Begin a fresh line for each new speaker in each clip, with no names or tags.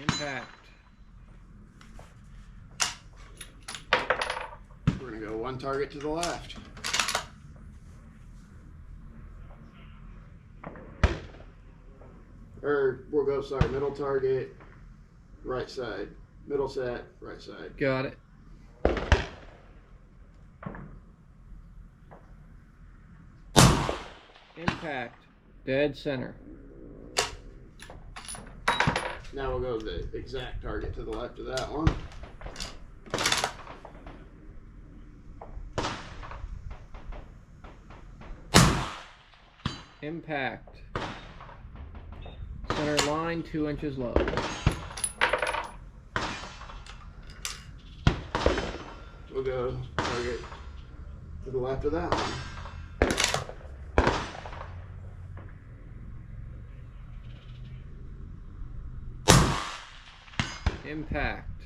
Impact.
We're going to go one target to the left. Or we'll go, sorry, middle target, right side. Middle set, right side.
Got it. Impact. Dead center.
Now we'll go to the exact target to the left of that one.
Impact. Center line 2 inches low.
We'll go target to the left of that one.
Impact.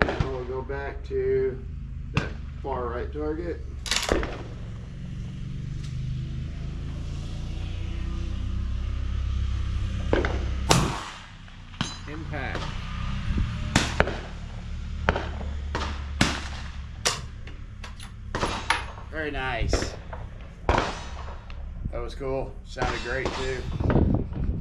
Now we'll go back to that far right target.
Impact.
Very nice. That was cool. Sounded great too.